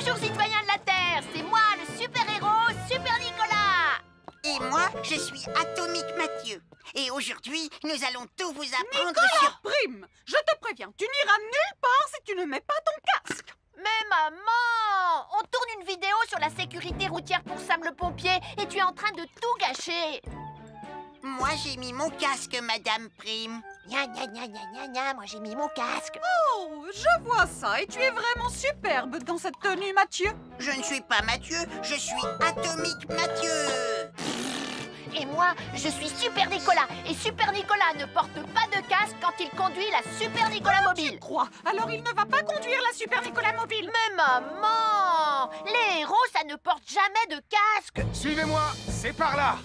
Bonjour citoyens de la Terre, c'est moi le super-héros Super Nicolas. Et moi, je suis Atomique Mathieu. Et aujourd'hui, nous allons tout vous apprendre Nicolas sur... Prime, je te préviens, tu n'iras nulle part si tu ne mets pas ton casque. Mais maman, on tourne une vidéo sur la sécurité routière pour Sam le pompier et tu es en train de tout gâcher. Moi, j'ai mis mon casque, Madame Prime. Gna gna gna gna gna gna, moi j'ai mis mon casque. Oh, je vois ça et tu es vraiment superbe dans cette tenue, Mathieu. Je ne suis pas Mathieu, je suis Atomique Mathieu. Et moi, je suis Super Nicolas. Et Super Nicolas ne porte pas de casque quand il conduit la Super Nicolas mobile. Crois, alors il ne va pas conduire la Super Nicolas mobile. Mais maman, les héros, ça ne porte jamais de casque. Suivez-moi, c'est par là.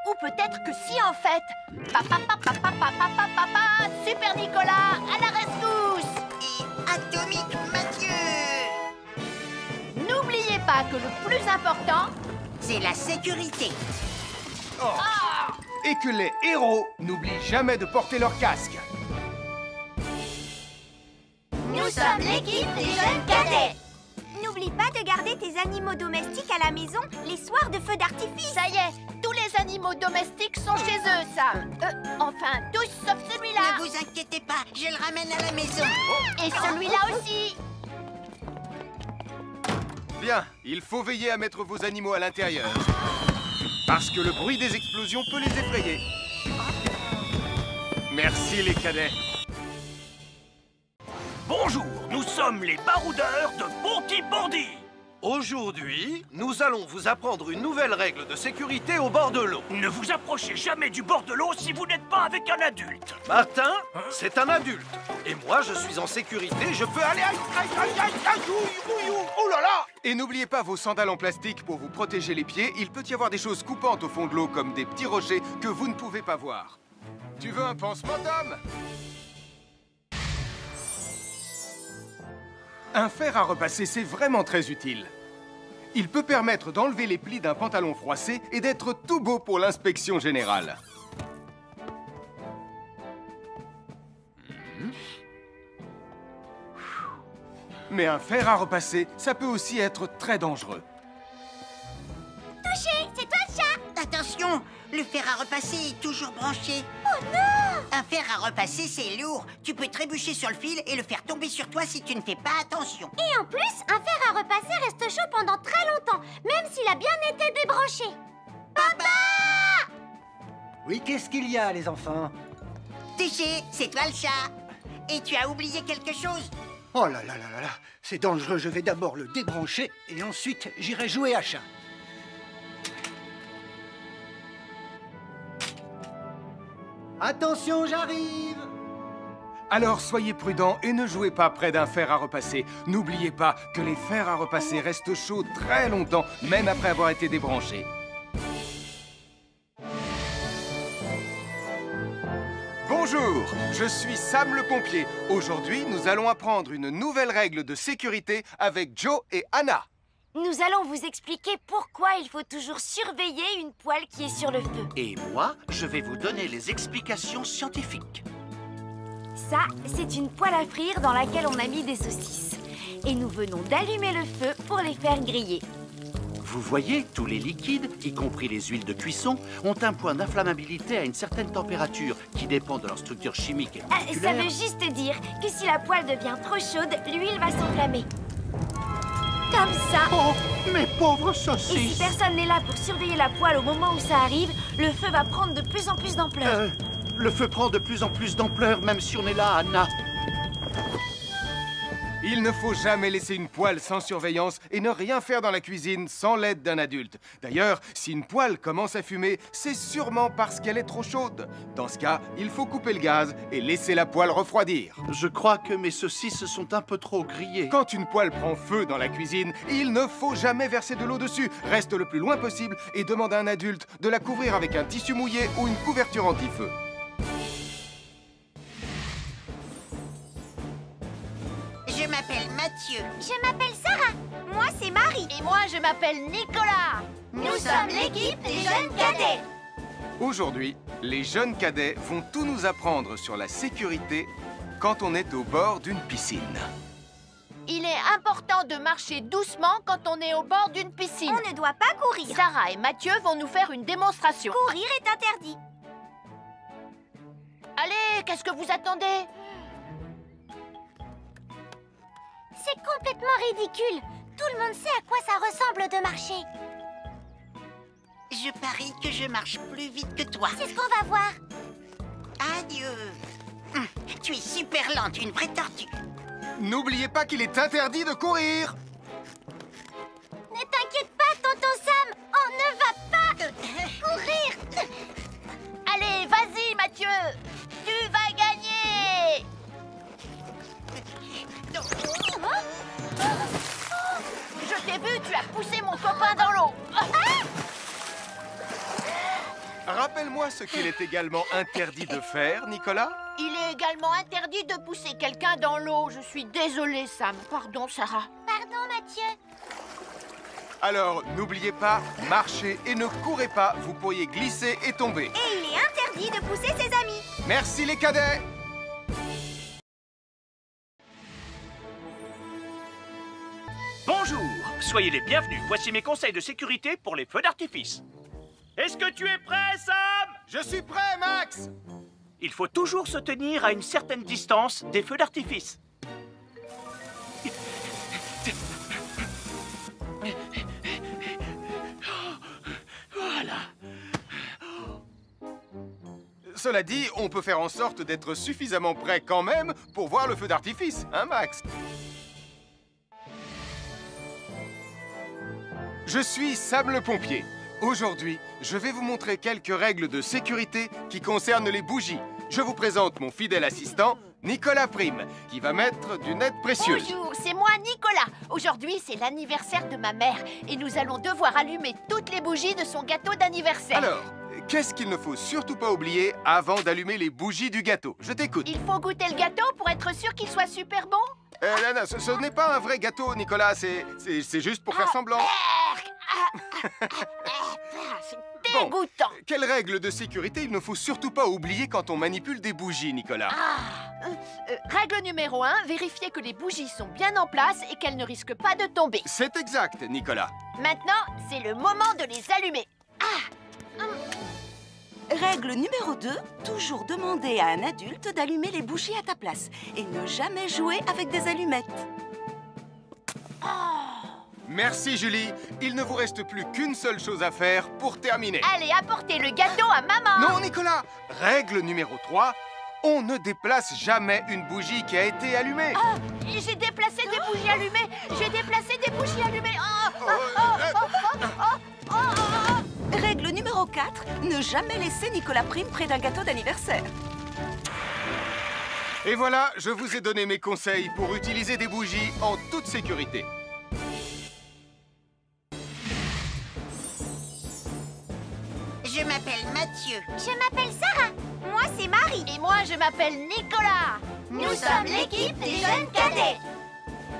Ou peut-être que si en fait. Papa, papa, papa, papa, papa, Super Nicolas, à la rescousse. Et Atomique Mathieu. N'oubliez pas que le plus important, C'est la sécurité. Et que les héros n'oublient jamais de porter leur casque. nous sommes l'équipe des jeunes cadets. N'oublie pas de garder tes animaux domestiques à la maison les soirs de feu d'artifice. Ça y est, tous les animaux domestiques sont chez eux, Sam. Enfin, tous sauf celui-là. Ne vous inquiétez pas, je le ramène à la maison. Et celui-là aussi. Bien, il faut veiller à mettre vos animaux à l'intérieur. Parce que le bruit des explosions peut les effrayer. Merci les cadets. Bonjour, nous sommes les baroudeurs de Bonty-Bondy. Aujourd'hui, nous allons vous apprendre une nouvelle règle de sécurité au bord de l'eau. Ne vous approchez jamais du bord de l'eau si vous n'êtes pas avec un adulte. Martin, c'est un adulte. Et moi, je suis en sécurité, je peux aller... Aïe, aïe, aïe, aïe, aïe, ouïe, ouïe, ouïe, oh là là! Et n'oubliez pas vos sandales en plastique pour vous protéger les pieds. Il peut y avoir des choses coupantes au fond de l'eau, comme des petits rochers que vous ne pouvez pas voir. Tu veux un pansement, Tom? Un fer à repasser, c'est vraiment très utile. Il peut permettre d'enlever les plis d'un pantalon froissé et d'être tout beau pour l'inspection générale. Mais un fer à repasser, ça peut aussi être très dangereux. Touché, c'est toi le chat. Attention, le fer à repasser est toujours branché. Oh non! Un fer à repasser, c'est lourd. Tu peux trébucher sur le fil et le faire tomber sur toi si tu ne fais pas attention. Et en plus, un fer à repasser reste chaud pendant très longtemps, même s'il a bien été débranché. Papa! Oui, qu'est-ce qu'il y a, les enfants? Touché, c'est toi le chat. Et tu as oublié quelque chose? Oh là là là là là, c'est dangereux, je vais d'abord le débrancher et ensuite j'irai jouer à chat. Attention, j'arrive! Alors soyez prudents et ne jouez pas près d'un fer à repasser. N'oubliez pas que les fers à repasser restent chauds très longtemps, même après avoir été débranchés. Bonjour, je suis Sam le pompier. Aujourd'hui, nous allons apprendre une nouvelle règle de sécurité avec Joe et Anna. Nous allons vous expliquer pourquoi il faut toujours surveiller une poêle qui est sur le feu. Et moi, je vais vous donner les explications scientifiques. Ça, c'est une poêle à frire dans laquelle on a mis des saucisses. Et nous venons d'allumer le feu pour les faire griller. Vous voyez, tous les liquides, y compris les huiles de cuisson, ont un point d'inflammabilité à une certaine température qui dépend de leur structure chimique et Ça moléculaire. veut juste dire que si la poêle devient trop chaude, l'huile va s'enflammer. Comme ça. Oh, mes pauvres Et si saucisses! personne n'est là pour surveiller la poêle au moment où ça arrive, le feu va prendre de plus en plus d'ampleur. Le feu prend de plus en plus d'ampleur, même si on est là, Anna. Il ne faut jamais laisser une poêle sans surveillance et ne rien faire dans la cuisine sans l'aide d'un adulte. D'ailleurs, si une poêle commence à fumer, c'est sûrement parce qu'elle est trop chaude. Dans ce cas, il faut couper le gaz et laisser la poêle refroidir. Je crois que mes saucisses sont un peu trop grillées. Quand une poêle prend feu dans la cuisine, il ne faut jamais verser de l'eau dessus. Reste le plus loin possible et demande à un adulte de la couvrir avec un tissu mouillé ou une couverture anti-feu. Je m'appelle Mathieu. Je m'appelle Sarah. Moi, c'est Marie. Et moi, je m'appelle Nicolas. Nous sommes l'équipe des jeunes cadets. Aujourd'hui, Les jeunes cadets vont tout nous apprendre sur la sécurité quand on est au bord d'une piscine. Il est important de marcher doucement quand on est au bord d'une piscine. On ne doit pas courir. Sarah et Mathieu vont nous faire une démonstration. Courir est interdit. Allez, qu'est-ce que vous attendez? C'est complètement ridicule. Tout le monde sait à quoi ça ressemble de marcher. Je parie que je marche plus vite que toi. C'est ce qu'on va voir. Adieu. Tu es super lente, une vraie tortue. N'oubliez pas qu'il est interdit de courir. Ne t'inquiète pas, tonton Sam. On ne va pas courir. Allez, vas-y, Mathieu. Tu vas gagner. Je t'ai vu, tu as poussé mon copain dans l'eau. Rappelle-moi ce qu'il est également interdit de faire, Nicolas. Il est également interdit de pousser quelqu'un dans l'eau. Je suis désolée, Sam. Pardon, Sarah. Pardon, Mathieu. Alors, n'oubliez pas, marchez et ne courez pas. Vous pourriez glisser et tomber. Et il est interdit de pousser ses amis. Merci les cadets. Bonjour, soyez les bienvenus. Voici mes conseils de sécurité pour les feux d'artifice. Est-ce que tu es prêt, Sam? Je suis prêt, Max. Il faut toujours se tenir à une certaine distance des feux d'artifice. Voilà. Cela dit, on peut faire en sorte d'être suffisamment prêt quand même pour voir le feu d'artifice, hein, Max? Je suis Sam le pompier. Aujourd'hui, je vais vous montrer quelques règles de sécurité qui concernent les bougies. Je vous présente mon fidèle assistant, Nicolas Prime, qui va mettre d'une aide précieuse. Bonjour, c'est moi, Nicolas. Aujourd'hui, c'est l'anniversaire de ma mère et nous allons devoir allumer toutes les bougies de son gâteau d'anniversaire. Alors, qu'est-ce qu'il ne faut surtout pas oublier avant d'allumer les bougies du gâteau? Je t'écoute. Il faut goûter le gâteau pour être sûr qu'il soit super bon. Non, ce n'est pas un vrai gâteau, Nicolas. C'est juste pour faire semblant. C'est dégoûtant. Quelles règles de sécurité il ne faut surtout pas oublier quand on manipule des bougies, Nicolas? Règle numéro 1, vérifier que les bougies sont bien en place et qu'elles ne risquent pas de tomber. C'est exact, Nicolas. Maintenant, c'est le moment de les allumer. Règle numéro 2, toujours demander à un adulte d'allumer les bougies à ta place et ne jamais jouer avec des allumettes. Merci, Julie. Il ne vous reste plus qu'une seule chose à faire pour terminer. Allez, apportez le gâteau à maman. Non, Nicolas. Règle numéro 3, on ne déplace jamais une bougie qui a été allumée. J'ai déplacé des bougies allumées. J'ai déplacé des bougies allumées. Règle numéro 4, ne jamais laisser Nicolas Prime près d'un gâteau d'anniversaire. Et voilà, je vous ai donné mes conseils pour utiliser des bougies en toute sécurité. Je m'appelle Mathieu. Je m'appelle Sarah. Moi, c'est Marie. Et moi, je m'appelle Nicolas. Nous sommes l'équipe des jeunes cadets.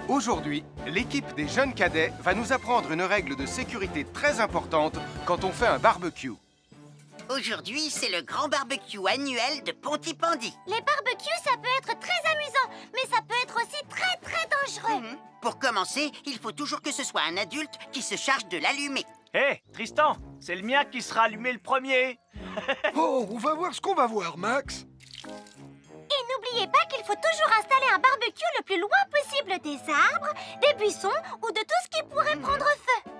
Aujourd'hui, l'équipe des jeunes cadets va nous apprendre une règle de sécurité très importante quand on fait un barbecue. Aujourd'hui, c'est le grand barbecue annuel de Pontypandy. Les barbecues, ça peut être très amusant, mais ça peut être aussi très dangereux. Pour commencer, il faut toujours que ce soit un adulte qui se charge de l'allumer. Hé, Tristan, c'est le mien qui sera allumé le premier. Oh, on va voir ce qu'on va voir, Max. Et n'oubliez pas qu'il faut toujours installer un barbecue le plus loin possible des arbres, des buissons ou de tout ce qui pourrait prendre feu.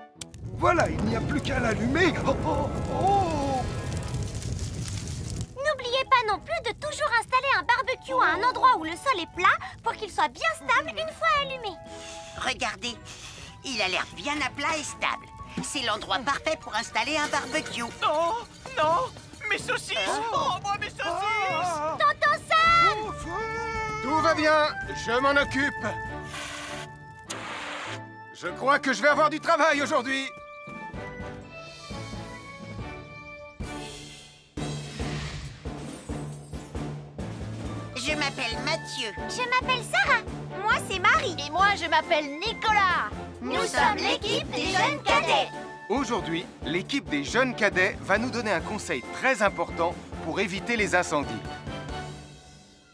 Voilà, il n'y a plus qu'à l'allumer. Oh. N'oubliez pas non plus de toujours installer un barbecue à un endroit où le sol est plat pour qu'il soit bien stable une fois allumé. Regardez, il a l'air bien à plat et stable. C'est l'endroit parfait pour installer un barbecue. Non, non, mes saucisses. Oh, moi, mes saucisses. Tonton Sam! Tout va bien, je m'en occupe. Je crois que je vais avoir du travail aujourd'hui. Je m'appelle Mathieu. Je m'appelle Sarah. Moi, c'est Marie. Et moi, je m'appelle Nicolas. Nous sommes l'équipe des jeunes cadets. Aujourd'hui, l'équipe des jeunes cadets va nous donner un conseil très important pour pour éviter les incendies.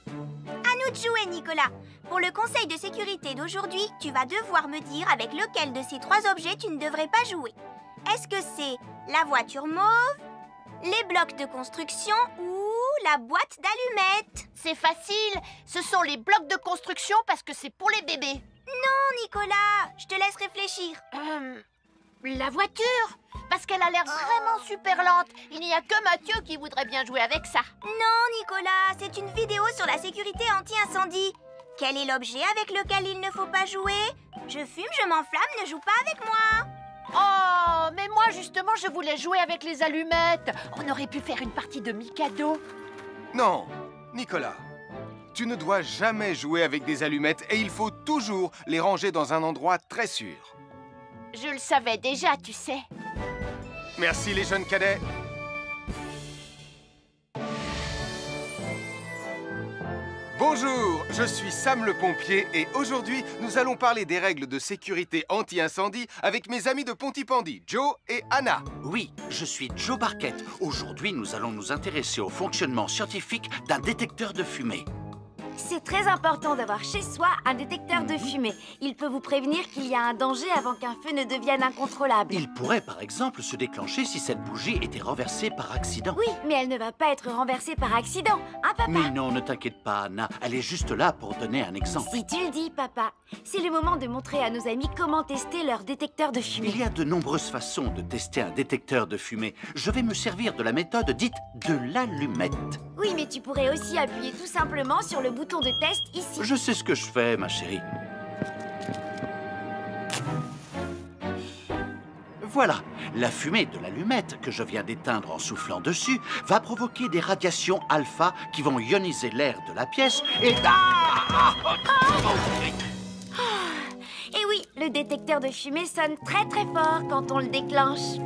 À nous de jouer, Nicolas. Pour le conseil de sécurité d'aujourd'hui, tu vas devoir me dire avec lequel de ces 3 objets tu ne devrais pas jouer. Est-ce que c'est la voiture mauve, les blocs de construction ou la boîte d'allumettes? C'est facile, ce sont les blocs de construction parce que c'est pour les bébés. Non, Nicolas, je te laisse réfléchir. La voiture, parce qu'elle a l'air vraiment super lente. Il n'y a que Mathieu qui voudrait bien jouer avec ça. Non, Nicolas, c'est une vidéo sur la sécurité anti-incendie. Quel est l'objet avec lequel il ne faut pas jouer? Je fume, je m'enflamme, ne joue pas avec moi. Oh, mais moi justement, je voulais jouer avec les allumettes. On aurait pu faire une partie de Mikado. Non, Nicolas, tu ne dois jamais jouer avec des allumettes et il faut toujours les ranger dans un endroit très sûr. Je le savais déjà, tu sais. Merci les jeunes cadets. Bonjour, je suis Sam le pompier et aujourd'hui, nous allons parler des règles de sécurité anti-incendie avec mes amis de Pontypandy, Joe et Anna. Oui, je suis Joe Barquette. Aujourd'hui, nous allons nous intéresser au fonctionnement scientifique d'un détecteur de fumée. C'est très important d'avoir chez soi un détecteur de fumée. Il peut vous prévenir qu'il y a un danger avant qu'un feu ne devienne incontrôlable. Il pourrait par exemple se déclencher si cette bougie était renversée par accident. Oui, mais elle ne va pas être renversée par accident, hein papa? Mais non, ne t'inquiète pas Anna, elle est juste là pour donner un exemple. Si tu le dis papa, c'est le moment de montrer à nos amis comment tester leur détecteur de fumée. Il y a de nombreuses façons de tester un détecteur de fumée. Je vais me servir de la méthode dite de l'allumette. Oui, mais tu pourrais aussi appuyer tout simplement sur le bouton de test ici. Je sais ce que je fais, ma chérie. Voilà, la fumée de l'allumette que je viens d'éteindre en soufflant dessus va provoquer des radiations alpha qui vont ioniser l'air de la pièce et... Et oui, le détecteur de fumée sonne très très fort quand on le déclenche.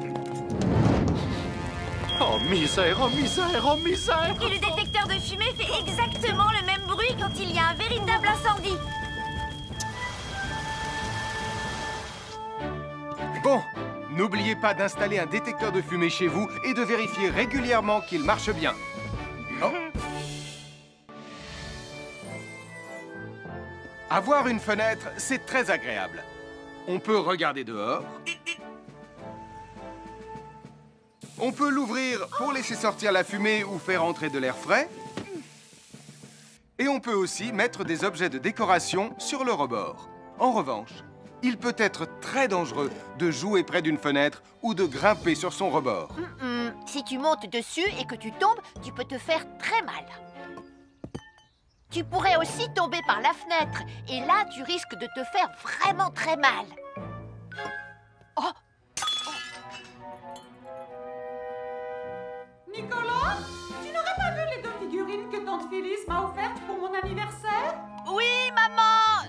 Oh misère, oh misère, oh misère! Et le détecteur de fumée fait exactement le même bruit quand il y a un véritable incendie. Bon, n'oubliez pas d'installer un détecteur de fumée chez vous et de vérifier régulièrement qu'il marche bien. Oh. Avoir une fenêtre, c'est très agréable. On peut regarder dehors. On peut l'ouvrir pour laisser sortir la fumée ou faire entrer de l'air frais. Et on peut aussi mettre des objets de décoration sur le rebord. En revanche, il peut être très dangereux de jouer près d'une fenêtre ou de grimper sur son rebord. Si tu montes dessus et que tu tombes, tu peux te faire très mal. Tu pourrais aussi tomber par la fenêtre. Et là, tu risques de te faire vraiment très mal. Oh! Nicolas, tu n'aurais pas vu les 2 figurines que tante Phyllis m'a offertes pour mon anniversaire? Oui, maman!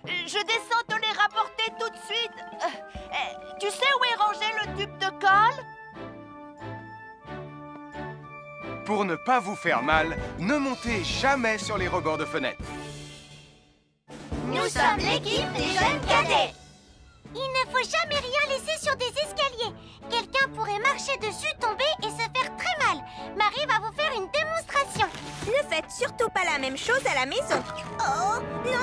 Je descends te les rapporter tout de suite. Tu sais où est rangé le tube de colle? Pour ne pas vous faire mal, ne montez jamais sur les rebords de fenêtres. Nous sommes l'équipe des jeunes cadets. Il ne faut jamais rien laisser sur des escaliers. Quelqu'un pourrait marcher dessus, tomber et se faire très mal. Marie va vous faire une démonstration. Ne faites surtout pas la même chose à la maison. Oh, non!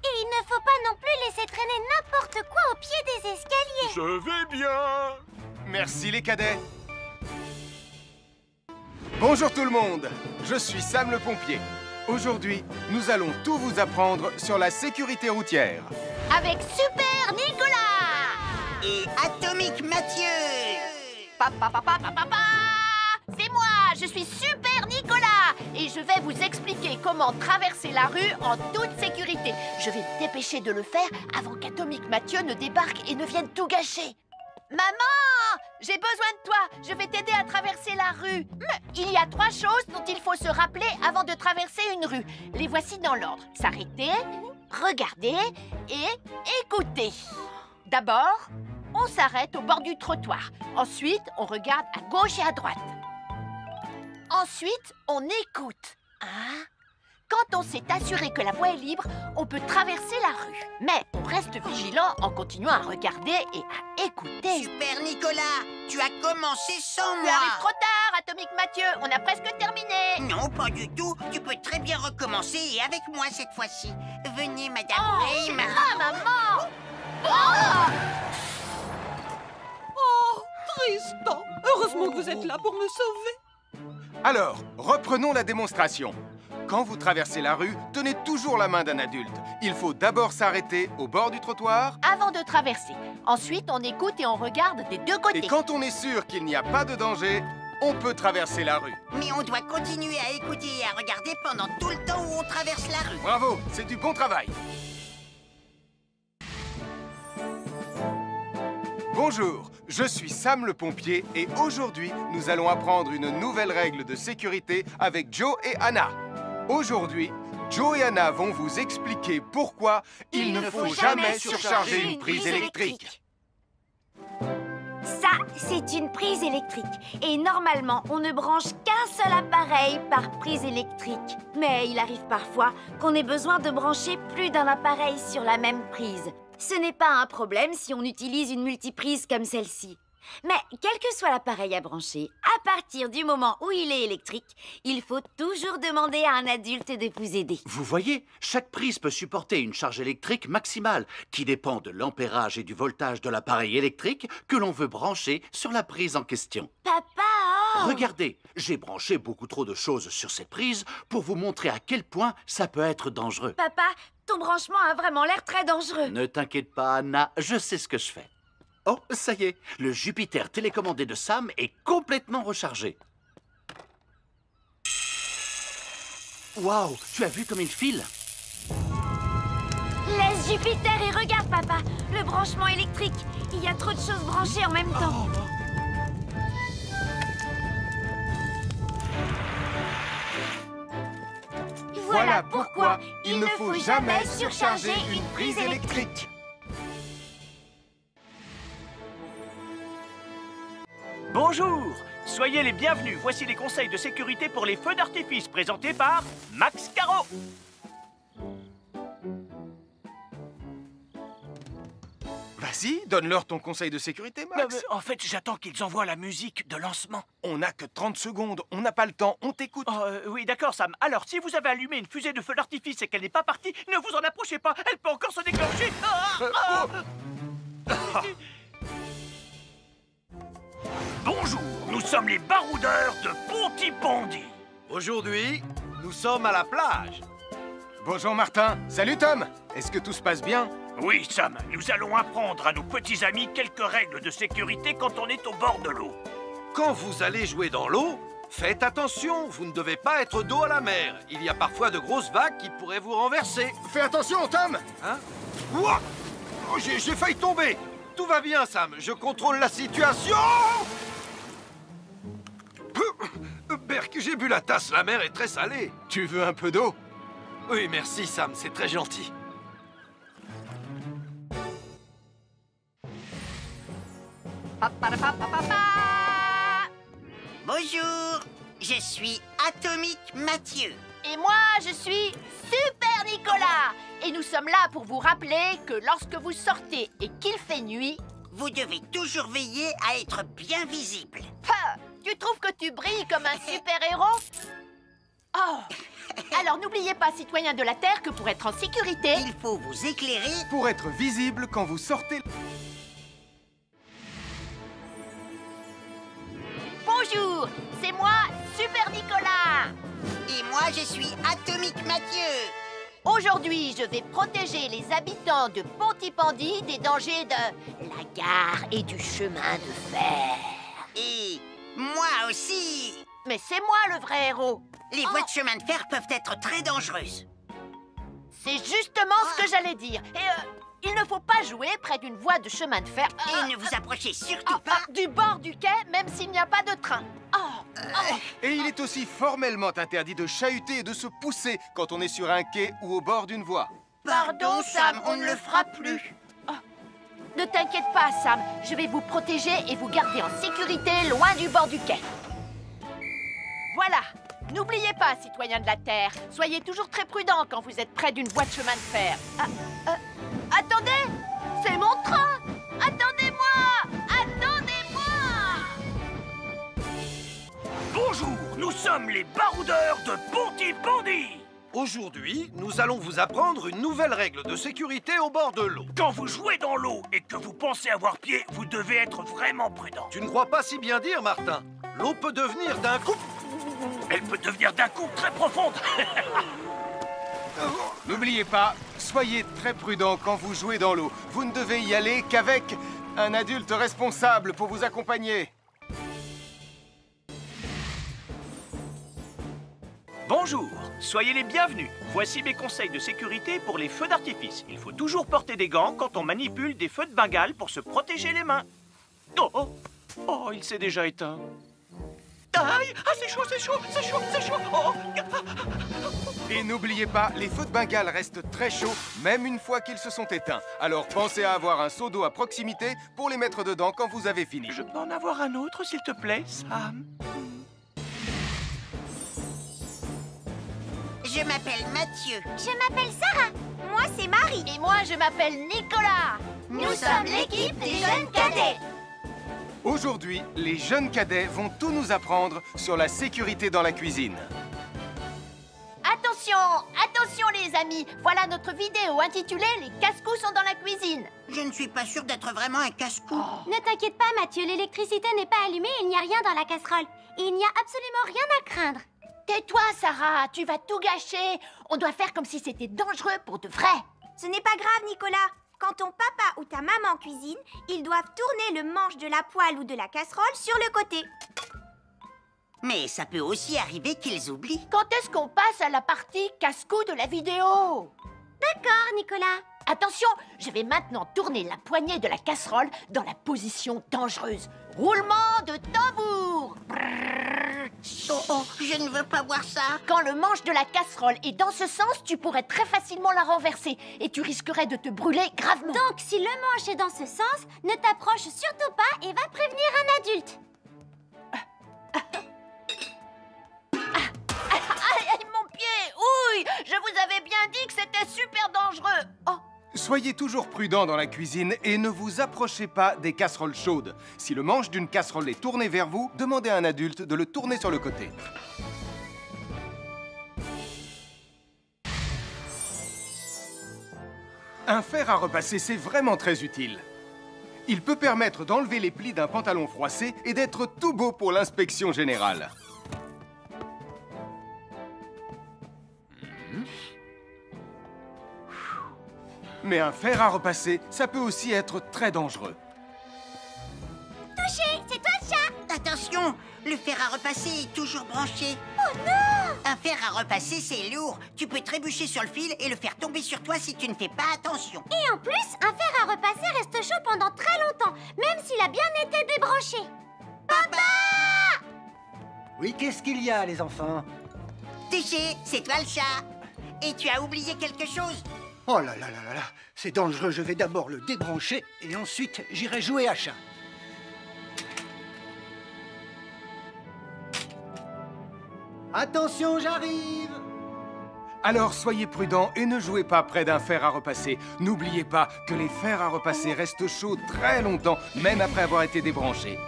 Et il ne faut pas non plus laisser traîner n'importe quoi au pied des escaliers. Je vais bien. Merci les cadets. Bonjour tout le monde, je suis Sam le pompier. Aujourd'hui, nous allons tout vous apprendre sur la sécurité routière. Avec Super Nicolas! Et Atomique Mathieu! C'est moi, je suis Super Nicolas! Et je vais vous expliquer comment traverser la rue en toute sécurité. Je vais me dépêcher de le faire avant qu'Atomique Mathieu ne débarque et ne vienne tout gâcher. Maman! J'ai besoin de toi! Je vais t'aider à traverser la rue. Il y a 3 choses dont il faut se rappeler avant de traverser une rue. Les voici dans l'ordre. S'arrêter, regarder et écouter. D'abord, on s'arrête au bord du trottoir. Ensuite, on regarde à gauche et à droite. Ensuite, on écoute. 1, Quand on s'est assuré que la voie est libre, on peut traverser la rue. Mais on reste vigilant en continuant à regarder et à écouter. Super Nicolas, tu as commencé sans Tu moi. arrives trop tard, Atomique Mathieu. On a presque terminé. Non, pas du tout. Tu peux très bien recommencer et avec moi cette fois-ci. Venez, Madame Brame. Ah, maman! Oh! Oh, Tristan! Heureusement que vous êtes là pour me sauver. Alors, reprenons la démonstration. Quand vous traversez la rue, tenez toujours la main d'un adulte. Il faut d'abord s'arrêter au bord du trottoir. Avant de traverser. Ensuite, on écoute et on regarde des deux côtés. Et quand on est sûr qu'il n'y a pas de danger, on peut traverser la rue. Mais on doit continuer à écouter et à regarder pendant tout le temps où on traverse la rue. Bravo, c'est du bon travail. Bonjour, je suis Sam le pompier et aujourd'hui, nous allons apprendre une nouvelle règle de sécurité avec Joe et Anna. Aujourd'hui, Joe et Anna vont vous expliquer pourquoi il ne faut jamais surcharger une prise électrique. Ça, c'est une prise électrique. Et normalement, on ne branche qu'un seul appareil par prise électrique. Mais il arrive parfois qu'on ait besoin de brancher plus d'un appareil sur la même prise. Ce n'est pas un problème si on utilise une multiprise comme celle-ci. Mais quel que soit l'appareil à brancher, à partir du moment où il est électrique, il faut toujours demander à un adulte de vous aider. Vous voyez, chaque prise peut supporter une charge électrique maximale qui dépend de l'ampérage et du voltage de l'appareil électrique que l'on veut brancher sur la prise en question. Papa! Regardez, j'ai branché beaucoup trop de choses sur cette prise pour vous montrer à quel point ça peut être dangereux. Papa, ton branchement a vraiment l'air très dangereux. Ne t'inquiète pas, Anna, je sais ce que je fais. Oh, ça y est, le Jupiter télécommandé de Sam est complètement rechargé. Waouh, tu as vu comme il file? Laisse Jupiter et regarde, papa. Le branchement électrique. Il y a trop de choses branchées en même temps. Voilà pourquoi il ne faut jamais surcharger une prise électrique. Bonjour, soyez les bienvenus. Voici les conseils de sécurité pour les feux d'artifice présentés par Max Caro. Vas-y, donne-leur ton conseil de sécurité, Max. En fait, j'attends qu'ils envoient la musique de lancement. On n'a que 30 secondes, on n'a pas le temps, on t'écoute. Oui, d'accord, Sam. Alors, si vous avez allumé une fusée de feu d'artifice et qu'elle n'est pas partie, ne vous en approchez pas. Elle peut encore se déclencher. Bonjour, nous sommes les baroudeurs de Pontypandy. Aujourd'hui, nous sommes à la plage. Bonjour Martin. Salut Tom. Est-ce que tout se passe bien? Oui, Sam, nous allons apprendre à nos petits amis quelques règles de sécurité quand on est au bord de l'eau. Quand vous allez jouer dans l'eau, faites attention, vous ne devez pas être dos à la mer. Il y a parfois de grosses vagues qui pourraient vous renverser. Fais attention, Tom. Hein? Ouah! Oh, j'ai failli tomber. Tout va bien, Sam, je contrôle la situation. Berk, j'ai bu la tasse, la mer est très salée. Tu veux un peu d'eau? Oui, merci, Sam, c'est très gentil. Bonjour, je suis Atomique Mathieu. Et moi, je suis Super Nicolas. Et nous sommes là pour vous rappeler que lorsque vous sortez et qu'il fait nuit, vous devez toujours veiller à être bien visible. Ha! Tu trouves que tu brilles comme un super-héros? Oh! Alors n'oubliez pas, citoyens de la Terre, que pour être en sécurité, il faut vous éclairer pour être visible quand vous sortez. Bonjour, c'est moi, Super Nicolas. Et moi, je suis Atomique Mathieu. Aujourd'hui, je vais protéger les habitants de Pontypandy des dangers de la gare et du chemin de fer. Et moi aussi. Mais c'est moi le vrai héros. Les voies de chemin de fer peuvent être très dangereuses. C'est justement ce que j'allais dire. Et il ne faut pas jouer près d'une voie de chemin de fer. Et ne vous approchez surtout pas du bord du quai, même s'il n'y a pas de train. Et il est aussi formellement interdit de chahuter et de se pousser quand on est sur un quai ou au bord d'une voie. Pardon, Sam, on ne le fera plus. Ne t'inquiète pas, Sam. Je vais vous protéger et vous garder en sécurité loin du bord du quai. Voilà. N'oubliez pas, citoyens de la Terre, soyez toujours très prudents quand vous êtes près d'une voie de chemin de fer. Attendez! C'est mon train! Attendez-moi! Attendez-moi! Bonjour, nous sommes les baroudeurs de Pontypandy. Aujourd'hui, nous allons vous apprendre une nouvelle règle de sécurité au bord de l'eau. Quand vous jouez dans l'eau et que vous pensez avoir pied, vous devez être vraiment prudent. Tu ne crois pas si bien dire, Martin? L'eau peut devenir d'un coup... Elle peut devenir d'un coup très profonde. N'oubliez pas, soyez très prudent quand vous jouez dans l'eau. Vous ne devez y aller qu'avec un adulte responsable pour vous accompagner. Bonjour, soyez les bienvenus. Voici mes conseils de sécurité pour les feux d'artifice. Il faut toujours porter des gants quand on manipule des feux de Bengale pour se protéger les mains. Oh, il s'est déjà éteint. Aïe! Ah, c'est chaud, c'est chaud, c'est chaud, c'est chaud. Oh. Et n'oubliez pas, les feux de Bengale restent très chauds, même une fois qu'ils se sont éteints. Alors pensez à avoir un seau d'eau à proximité pour les mettre dedans quand vous avez fini. Je peux en avoir un autre, s'il te plaît, Sam? Je m'appelle Mathieu. Je m'appelle Sarah. Moi, c'est Marie. Et moi, je m'appelle Nicolas. Nous sommes l'équipe des jeunes cadets. Aujourd'hui, les jeunes cadets vont tout nous apprendre sur la sécurité dans la cuisine. Attention, attention les amis. Voilà notre vidéo intitulée « Les casse-cous sont dans la cuisine ». Je ne suis pas sûre d'être vraiment un casse-cou. Ne t'inquiète pas, Mathieu. L'électricité n'est pas allumée et il n'y a rien dans la casserole. Il n'y a absolument rien à craindre. Tais-toi, Sarah, tu vas tout gâcher. On doit faire comme si c'était dangereux pour de vrai. Ce n'est pas grave, Nicolas. Quand ton papa ou ta maman cuisine, ils doivent tourner le manche de la poêle ou de la casserole sur le côté. Mais ça peut aussi arriver qu'ils oublient. Quand est-ce qu'on passe à la partie casse-cou de la vidéo? D'accord, Nicolas. Attention, je vais maintenant tourner la poignée de la casserole dans la position dangereuse. Roulement de tambour. Oh, je ne veux pas voir ça. Quand le manche de la casserole est dans ce sens, tu pourrais très facilement la renverser et tu risquerais de te brûler gravement. Donc, si le manche est dans ce sens, ne t'approche surtout pas et va prévenir un adulte. Aïe, mon pied! Ouille! Je vous avais bien dit que c'était super dangereux. Oh! Soyez toujours prudents dans la cuisine et ne vous approchez pas des casseroles chaudes. Si le manche d'une casserole est tourné vers vous, demandez à un adulte de le tourner sur le côté. Un fer à repasser, c'est vraiment très utile. Il peut permettre d'enlever les plis d'un pantalon froissé et d'être tout beau pour l'inspection générale. Mais un fer à repasser, ça peut aussi être très dangereux. Touché, c'est toi le chat. Attention, le fer à repasser est toujours branché. Oh non! Un fer à repasser, c'est lourd. Tu peux trébucher sur le fil et le faire tomber sur toi si tu ne fais pas attention. Et en plus, un fer à repasser reste chaud pendant très longtemps, même s'il a bien été débranché. Papa! Oui, qu'est-ce qu'il y a, les enfants? Touché, c'est toi le chat. Et tu as oublié quelque chose? Oh là là là là là, c'est dangereux, je vais d'abord le débrancher et ensuite j'irai jouer à chat. Attention, j'arrive! Alors soyez prudents et ne jouez pas près d'un fer à repasser. N'oubliez pas que les fers à repasser restent chauds très longtemps, même après avoir été débranchés.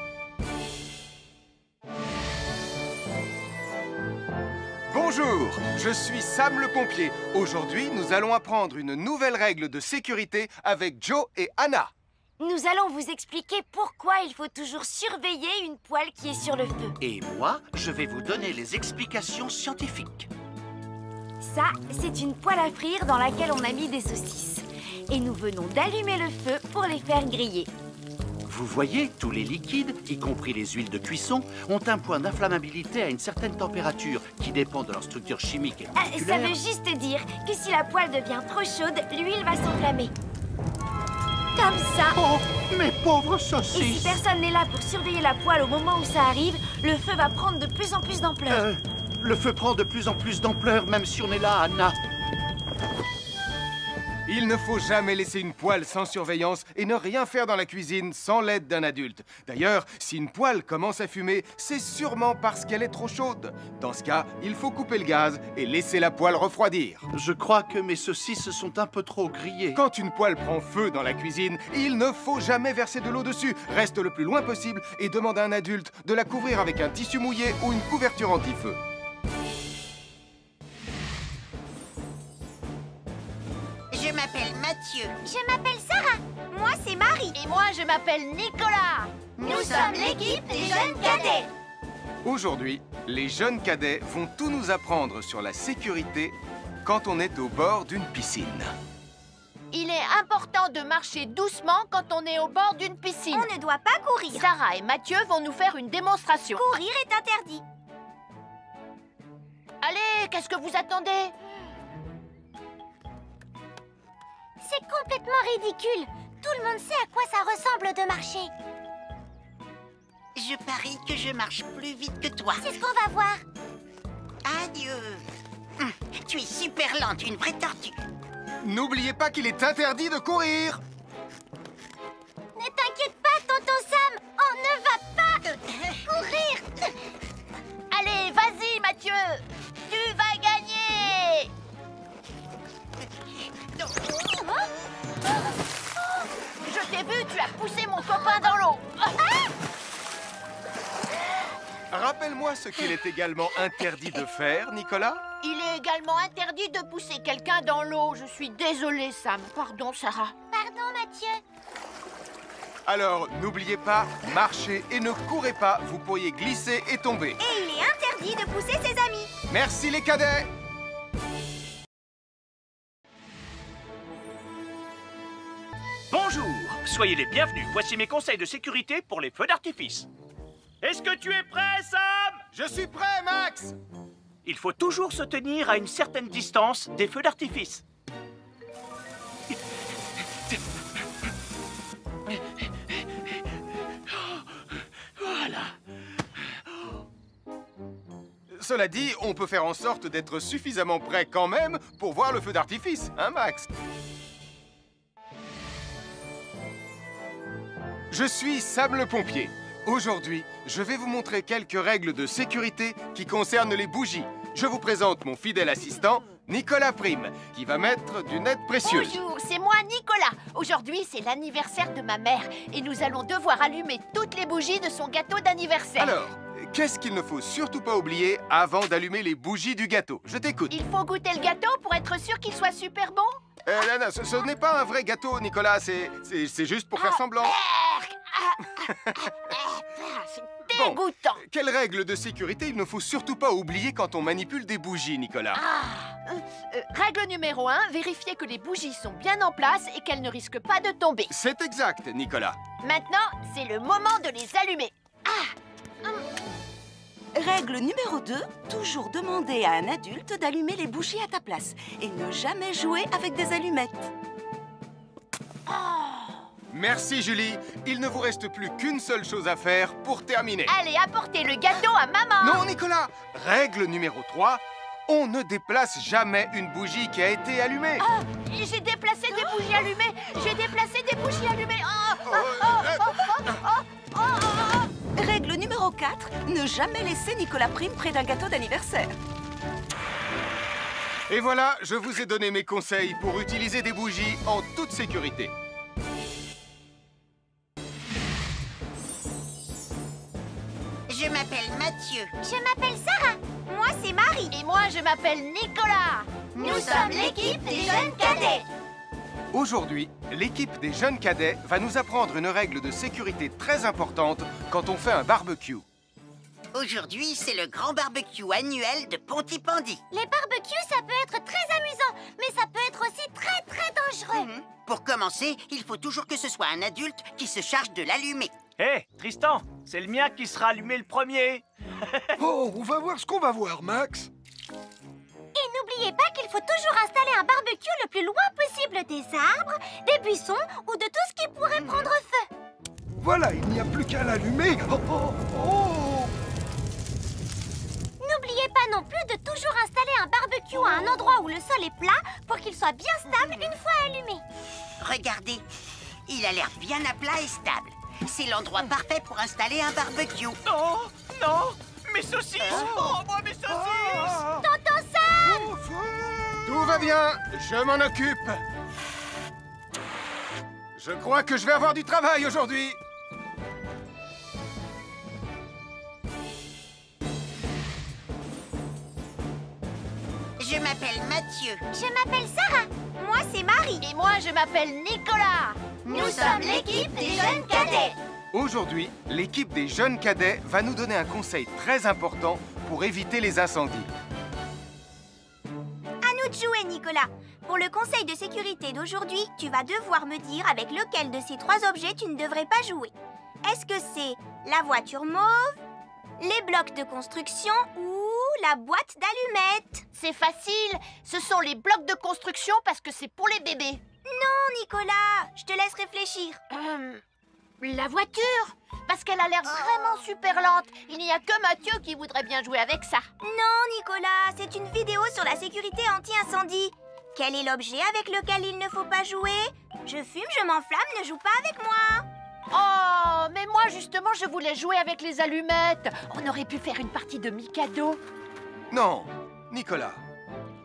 Bonjour, je suis Sam le pompier. Aujourd'hui, nous allons apprendre une nouvelle règle de sécurité avec Joe et Anna. Nous allons vous expliquer pourquoi il faut toujours surveiller une poêle qui est sur le feu. Et moi, je vais vous donner les explications scientifiques. Ça, c'est une poêle à frire dans laquelle on a mis des saucisses. Et nous venons d'allumer le feu pour les faire griller. Vous voyez, tous les liquides, y compris les huiles de cuisson, ont un point d'inflammabilité à une certaine température qui dépend de leur structure chimique et Ça moléculaire. veut juste dire que si la poêle devient trop chaude, l'huile va s'enflammer. Comme ça. Oh, mes pauvres Et si saucisses! personne n'est là pour surveiller la poêle au moment où ça arrive, le feu va prendre de plus en plus d'ampleur. Le feu prend de plus en plus d'ampleur, même si on est là, Anna. Il ne faut jamais laisser une poêle sans surveillance et ne rien faire dans la cuisine sans l'aide d'un adulte. D'ailleurs, si une poêle commence à fumer, c'est sûrement parce qu'elle est trop chaude. Dans ce cas, il faut couper le gaz et laisser la poêle refroidir. Je crois que mes saucisses sont un peu trop grillées. Quand une poêle prend feu dans la cuisine, il ne faut jamais verser de l'eau dessus. Reste le plus loin possible et demande à un adulte de la couvrir avec un tissu mouillé ou une couverture anti-feu. Je m'appelle Mathieu. Je m'appelle Sarah. Moi, c'est Marie. Et moi, je m'appelle Nicolas. Nous sommes l'équipe des jeunes cadets. Aujourd'hui, les jeunes cadets vont tout nous apprendre sur la sécurité quand on est au bord d'une piscine. Il est important de marcher doucement quand on est au bord d'une piscine. On ne doit pas courir. Sarah et Mathieu vont nous faire une démonstration. Courir est interdit. Allez, qu'est-ce que vous attendez? C'est complètement ridicule. Tout le monde sait à quoi ça ressemble de marcher. Je parie que je marche plus vite que toi. C'est ce qu'on va voir. Adieu. Tu es super lente, une vraie tortue. N'oubliez pas qu'il est interdit de courir. Ne t'inquiète pas, tonton Sam. On ne va pas courir. Allez, vas-y, Mathieu. Tu vas gagner. Je t'ai vu, tu as poussé mon copain dans l'eau. Rappelle-moi ce qu'il est également interdit de faire, Nicolas. Il est également interdit de pousser quelqu'un dans l'eau. Je suis désolée, Sam. Pardon, Sarah. Pardon, Mathieu. Alors, n'oubliez pas, marchez et ne courez pas. Vous pourriez glisser et tomber. Et il est interdit de pousser ses amis. Merci les cadets. Bonjour, soyez les bienvenus. Voici mes conseils de sécurité pour les feux d'artifice. Est-ce que tu es prêt, Sam? Je suis prêt, Max. Il faut toujours se tenir à une certaine distance des feux d'artifice. Voilà. Cela dit, on peut faire en sorte d'être suffisamment prêt quand même pour voir le feu d'artifice, hein, Max? Je suis Sam le pompier. Aujourd'hui, je vais vous montrer quelques règles de sécurité qui concernent les bougies. Je vous présente mon fidèle assistant, Nicolas Prime, qui va mettre d'une aide précieuse. Bonjour, c'est moi, Nicolas. Aujourd'hui, c'est l'anniversaire de ma mère et nous allons devoir allumer toutes les bougies de son gâteau d'anniversaire. Alors, qu'est-ce qu'il ne faut surtout pas oublier avant d'allumer les bougies du gâteau? Je t'écoute. Il faut goûter le gâteau pour être sûr qu'il soit super bon? Non, ce n'est pas un vrai gâteau, Nicolas. C'est juste pour faire semblant. C'est dégoûtant. Bon, quelle règle de sécurité il ne faut surtout pas oublier quand on manipule des bougies, Nicolas? Règle numéro 1, vérifier que les bougies sont bien en place et qu'elles ne risquent pas de tomber. C'est exact, Nicolas. Maintenant, c'est le moment de les allumer. Règle numéro 2, toujours demander à un adulte d'allumer les bougies à ta place et ne jamais jouer avec des allumettes. Merci, Julie. Il ne vous reste plus qu'une seule chose à faire pour terminer. Allez, apportez le gâteau à maman. Non, Nicolas. Règle numéro 3, on ne déplace jamais une bougie qui a été allumée. J'ai déplacé des bougies allumées. J'ai déplacé des bougies allumées. Règle numéro 4, ne jamais laisser Nicolas Prime près d'un gâteau d'anniversaire. Et voilà, je vous ai donné mes conseils pour utiliser des bougies en toute sécurité. Je m'appelle Mathieu. Je m'appelle Sarah. Moi, c'est Marie. Et moi, je m'appelle Nicolas. Nous sommes l'équipe des jeunes cadets. Aujourd'hui, l'équipe des jeunes cadets va nous apprendre une règle de sécurité très importante quand on fait un barbecue. Aujourd'hui, c'est le grand barbecue annuel de Pontypandy. Les barbecues, ça peut être très amusant, mais ça peut être aussi très, très dangereux. Pour commencer, il faut toujours que ce soit un adulte qui se charge de l'allumer. Hé, Tristan, c'est le mien qui sera allumé le premier. Oh, on va voir ce qu'on va voir, Max. Et n'oubliez pas qu'il faut toujours installer un barbecue le plus loin possible des arbres, des buissons ou de tout ce qui pourrait prendre feu. Voilà, il n'y a plus qu'à l'allumer. Oh, oh, oh. N'oubliez pas pas non plus de toujours installer un barbecue à un endroit où le sol est plat pour qu'il soit bien stable une fois allumé. Regardez, il a l'air bien à plat et stable. C'est l'endroit parfait pour installer un barbecue. Oh, non! Mes saucisses! Oh, moi, mes saucisses! Tonton Sam! Tout va bien, je m'en occupe. Je crois que je vais avoir du travail aujourd'hui. Je m'appelle Mathieu. Je m'appelle Sarah. Moi, c'est Marie. Et moi, je m'appelle Nicolas. Nous sommes l'équipe des jeunes cadets. Aujourd'hui, l'équipe des jeunes cadets va nous donner un conseil très important pour éviter les incendies. À nous de jouer, Nicolas. Pour le conseil de sécurité d'aujourd'hui, tu vas devoir me dire avec lequel de ces 3 objets tu ne devrais pas jouer. Est-ce que c'est la voiture mauve, les blocs de construction ou la boîte d'allumettes? C'est facile. Ce sont les blocs de construction parce que c'est pour les bébés. Non, Nicolas. Je te laisse réfléchir. La voiture, parce qu'elle a l'air vraiment super lente. Il n'y a que Mathieu qui voudrait bien jouer avec ça. Non, Nicolas, c'est une vidéo sur la sécurité anti-incendie. Quel est l'objet avec lequel il ne faut pas jouer? Je fume, je m'enflamme, ne joue pas avec moi. Oh, mais moi justement, je voulais jouer avec les allumettes. On aurait pu faire une partie de Mikado. Non, Nicolas,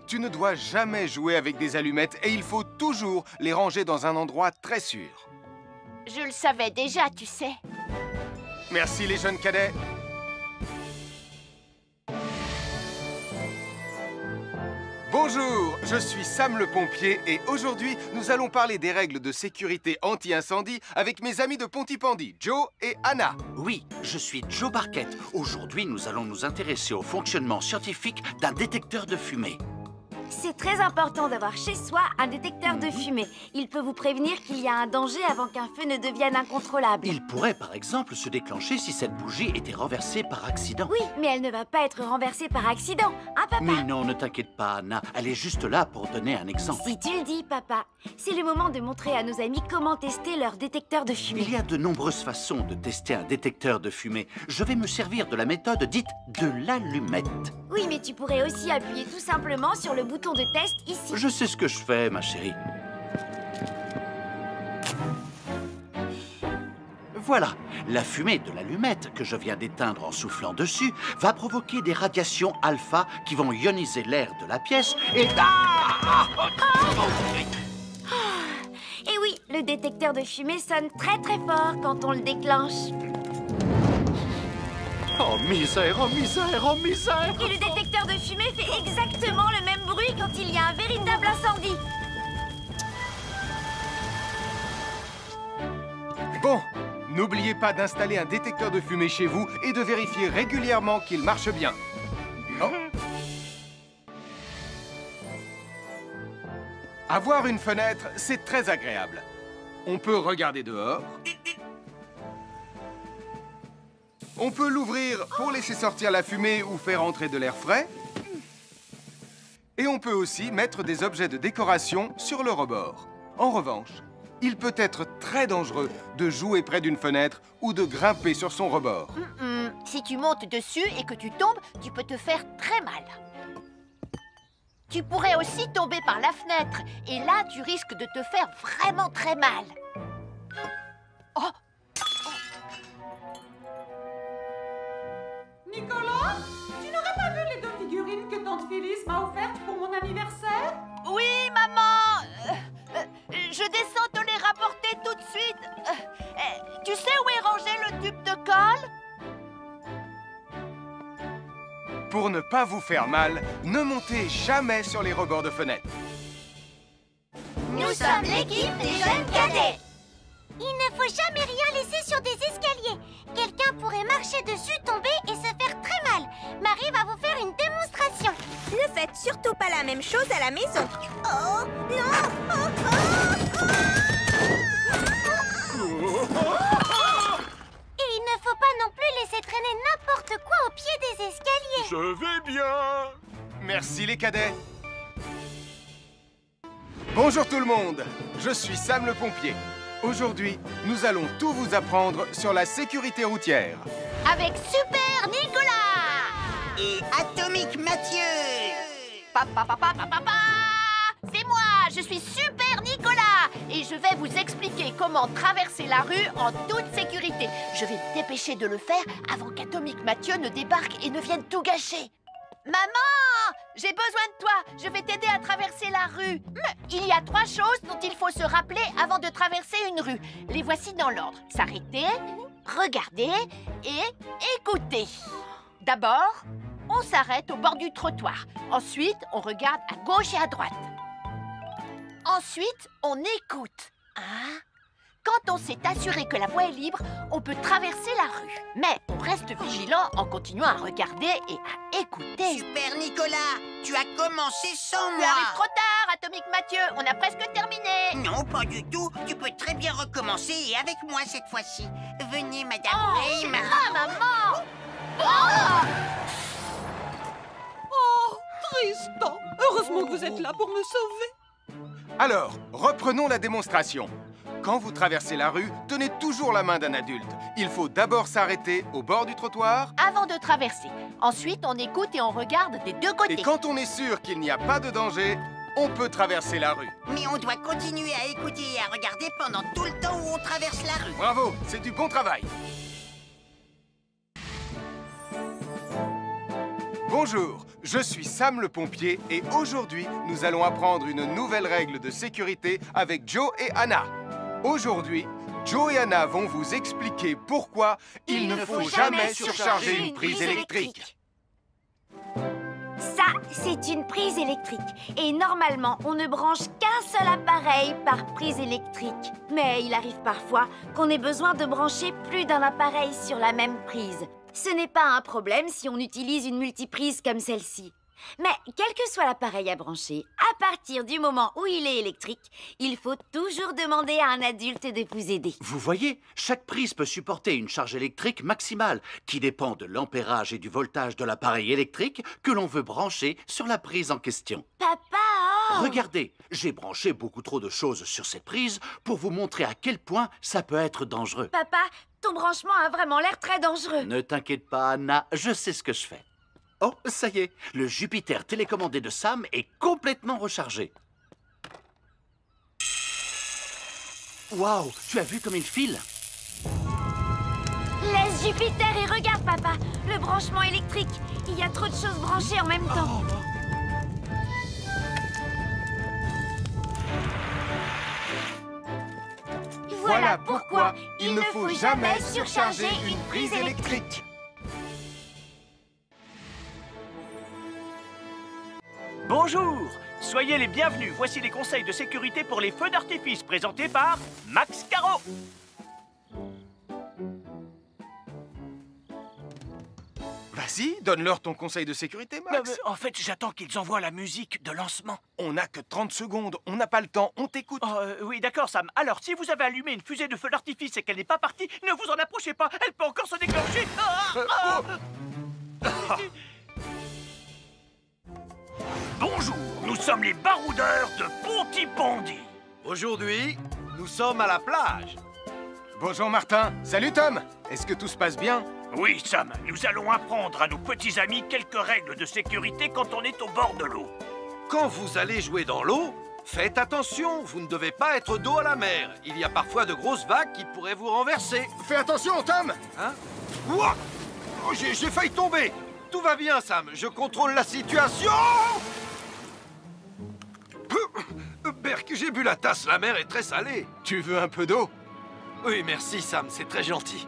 tu ne dois jamais jouer avec des allumettes et il faut toujours les ranger dans un endroit très sûr. Je le savais déjà, tu sais. Merci les jeunes cadets. Bonjour, je suis Sam le pompier et aujourd'hui, nous allons parler des règles de sécurité anti-incendie avec mes amis de Pontypandy, Joe et Anna. Oui, je suis Joe Barquette. Aujourd'hui, nous allons nous intéresser au fonctionnement scientifique d'un détecteur de fumée. C'est très important d'avoir chez soi un détecteur de fumée. Il peut vous prévenir qu'il y a un danger avant qu'un feu ne devienne incontrôlable. Il pourrait, par exemple, se déclencher si cette bougie était renversée par accident. Oui, mais elle ne va pas être renversée par accident, hein, papa? Mais non, ne t'inquiète pas, Anna. Elle est juste là pour donner un exemple. Si tu le dis, papa. C'est le moment de montrer à nos amis comment tester leur détecteur de fumée. Il y a de nombreuses façons de tester un détecteur de fumée. Je vais me servir de la méthode dite de l'allumette. Oui, mais tu pourrais aussi appuyer tout simplement sur le bouton de test ici. Je sais ce que je fais, ma chérie. Voilà, la fumée de l'allumette que je viens d'éteindre en soufflant dessus va provoquer des radiations alpha qui vont ioniser l'air de la pièce et... Et oui, le détecteur de fumée sonne très très fort quand on le déclenche. Oh misère, oh misère, oh misère! Et le détecteur de fumée fait exactement le même bruit quand il y a un véritable incendie. Bon, n'oubliez pas d'installer un détecteur de fumée chez vous et de vérifier régulièrement qu'il marche bien. Oh. Avoir une fenêtre, c'est très agréable. On peut regarder dehors. On peut l'ouvrir pour laisser sortir la fumée ou faire entrer de l'air frais. Et on peut aussi mettre des objets de décoration sur le rebord. En revanche, il peut être très dangereux de jouer près d'une fenêtre ou de grimper sur son rebord. Si tu montes dessus et que tu tombes, tu peux te faire très mal. Tu pourrais aussi tomber par la fenêtre. Et là, tu risques de te faire vraiment très mal. Oh! Nicolas, tu n'aurais pas vu les 2 figurines que tante Phyllis m'a offertes pour mon anniversaire? Oui, maman! Je descends te les rapporter tout de suite. Tu sais où est rangé le tube de colle? Pour ne pas vous faire mal, ne montez jamais sur les rebords de fenêtres. Nous sommes l'équipe des jeunes cadets. Il ne faut jamais rien laisser sur des escaliers. Quelqu'un pourrait marcher dessus, tomber et se faire très mal. Marie va vous faire une démonstration. Ne faites surtout pas la même chose à la maison. Oh, non! Et il ne faut pas non plus laisser traîner n'importe quoi au pied des escaliers. Je vais bien. Merci les cadets. Bonjour tout le monde, je suis Sam le pompier. Aujourd'hui, nous allons tout vous apprendre sur la sécurité routière. Avec Super Nicolas! Et Atomique Atomique Mathieu. C'est moi, je suis Super Nicolas et je vais vous expliquer comment traverser la rue en toute sécurité. Je vais me dépêcher de le faire avant qu'Atomique Mathieu ne débarque et ne vienne tout gâcher. Maman, j'ai besoin de toi, je vais t'aider à traverser la rue. Il y a 3 choses dont il faut se rappeler avant de traverser une rue. Les voici dans l'ordre. S'arrêter, regarder et écouter. D'abord, on s'arrête au bord du trottoir. Ensuite, on regarde à gauche et à droite. Ensuite, on écoute. Quand on s'est assuré que la voie est libre, on peut traverser la rue. Mais on reste vigilant en continuant à regarder et à écouter. Super Nicolas, tu as commencé sans Tu moi. arrives trop tard, Atomique Mathieu. On a presque terminé. Non, pas du tout. Tu peux très bien recommencer et avec moi cette fois-ci. Venez, Madame Ray. Maman. Oh, Tristan! Heureusement que vous êtes là pour me sauver. Alors, reprenons la démonstration. Quand vous traversez la rue, tenez toujours la main d'un adulte. Il faut d'abord s'arrêter au bord du trottoir. Avant de traverser. Ensuite, on écoute et on regarde des deux côtés. Et quand on est sûr qu'il n'y a pas de danger, on peut traverser la rue. Mais on doit continuer à écouter et à regarder pendant tout le temps où on traverse la rue. Bravo, c'est du bon travail. Bonjour, je suis Sam le pompier et aujourd'hui, nous allons apprendre une nouvelle règle de sécurité avec Joe et Anna. Aujourd'hui, Joe et Anna vont vous expliquer pourquoi il ne faut jamais surcharger une prise électrique. Ça, c'est une prise électrique. Et normalement, on ne branche qu'un seul appareil par prise électrique. Mais il arrive parfois qu'on ait besoin de brancher plus d'un appareil sur la même prise. Ce n'est pas un problème si on utilise une multiprise comme celle-ci. Mais quel que soit l'appareil à brancher, à partir du moment où il est électrique, il faut toujours demander à un adulte de vous aider. Vous voyez, chaque prise peut supporter une charge électrique maximale qui dépend de l'ampérage et du voltage de l'appareil électrique que l'on veut brancher sur la prise en question. Papa! Regardez, j'ai branché beaucoup trop de choses sur cette prise pour vous montrer à quel point ça peut être dangereux. Papa, ton branchement a vraiment l'air très dangereux. Ne t'inquiète pas, Anna, je sais ce que je fais. Oh, ça y est, le Jupiter télécommandé de Sam est complètement rechargé. Waouh, tu as vu comme il file? Laisse Jupiter et regarde, papa. Le branchement électrique. Il y a trop de choses branchées en même temps. Voilà pourquoi il ne faut jamais surcharger une prise électrique. Bonjour, soyez les bienvenus. Voici les conseils de sécurité pour les feux d'artifice présentés par Max Caro. Vas-y, donne-leur ton conseil de sécurité, Max. En fait, j'attends qu'ils envoient la musique de lancement. On n'a que 30 secondes, on n'a pas le temps, on t'écoute. Oui, d'accord, Sam. Alors, si vous avez allumé une fusée de feu d'artifice et qu'elle n'est pas partie, ne vous en approchez pas. Elle peut encore se déclencher. Bonjour, nous sommes les baroudeurs de Pontypandy. Aujourd'hui, nous sommes à la plage. Bonjour Martin. Salut Tom. Est-ce que tout se passe bien? Oui, Sam, nous allons apprendre à nos petits amis quelques règles de sécurité quand on est au bord de l'eau. Quand vous allez jouer dans l'eau, faites attention, vous ne devez pas être dos à la mer. Il y a parfois de grosses vagues qui pourraient vous renverser. Fais attention, Tom. Hein? Ouah! Oh, j'ai failli tomber. Tout va bien, Sam, je contrôle la situation. Berk, j'ai bu la tasse, la mer est très salée. Tu veux un peu d'eau? Oui, merci, Sam, c'est très gentil.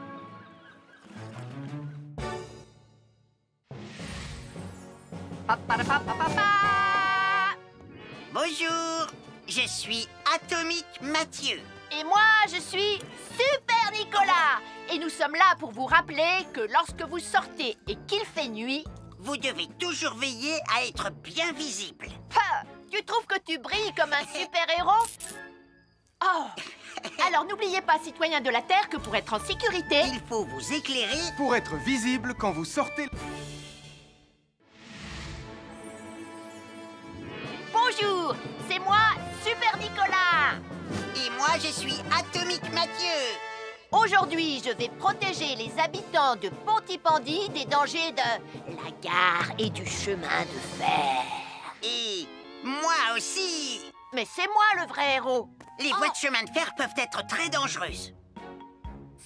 Bonjour, je suis Atomique Mathieu. Et moi, je suis Super Nicolas. Et nous sommes là pour vous rappeler que lorsque vous sortez et qu'il fait nuit, vous devez toujours veiller à être bien visible. Tu trouves que tu brilles comme un super-héros? Oh! Alors n'oubliez pas, citoyens de la Terre, que pour être en sécurité, il faut vous éclairer pour être visible quand vous sortez. Bonjour, c'est moi, Super Nicolas. Et moi, je suis Atomique Mathieu. Aujourd'hui, je vais protéger les habitants de Pontypandy des dangers de la gare et du chemin de fer. Et moi aussi. Mais c'est moi le vrai héros. Les voies de chemin de fer peuvent être très dangereuses.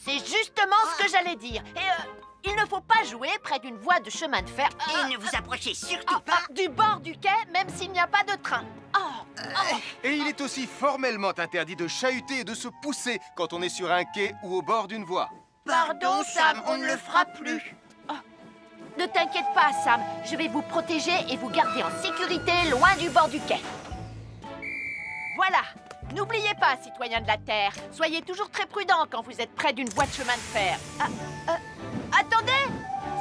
C'est justement ce que j'allais dire. Et il ne faut pas jouer près d'une voie de chemin de fer. Et ne vous approchez surtout pas du bord du quai, même s'il n'y a pas de train. Et il est aussi formellement interdit de chahuter et de se pousser quand on est sur un quai ou au bord d'une voie. Pardon, Sam, on ne le fera plus. Ne t'inquiète pas, Sam. Je vais vous protéger et vous garder en sécurité loin du bord du quai. Voilà. N'oubliez pas, citoyens de la Terre, soyez toujours très prudents quand vous êtes près d'une voie de chemin de fer. Attendez!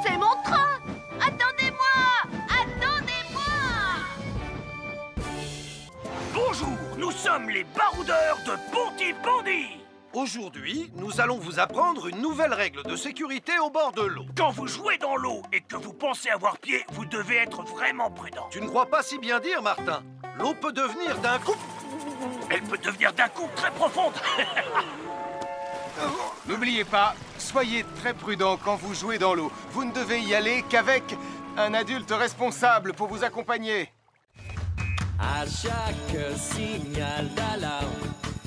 C'est mon train! Attendez-moi! Attendez-moi! Bonjour, nous sommes les baroudeurs de Pontypandy. Aujourd'hui, nous allons vous apprendre une nouvelle règle de sécurité au bord de l'eau. Quand vous jouez dans l'eau et que vous pensez avoir pied, vous devez être vraiment prudent. Tu ne crois pas si bien dire, Martin? L'eau peut devenir d'un coup... Elle peut devenir d'un coup très profonde. N'oubliez pas, soyez très prudent quand vous jouez dans l'eau. Vous ne devez y aller qu'avec un adulte responsable pour vous accompagner. À chaque signal d'alarme,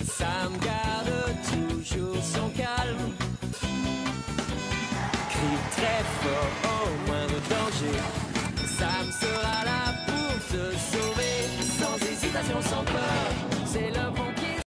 Sam garde toujours son calme. Crie très fort au moindre danger. Sam sera là pour te sauver, sans hésitation, sans peur. C'est le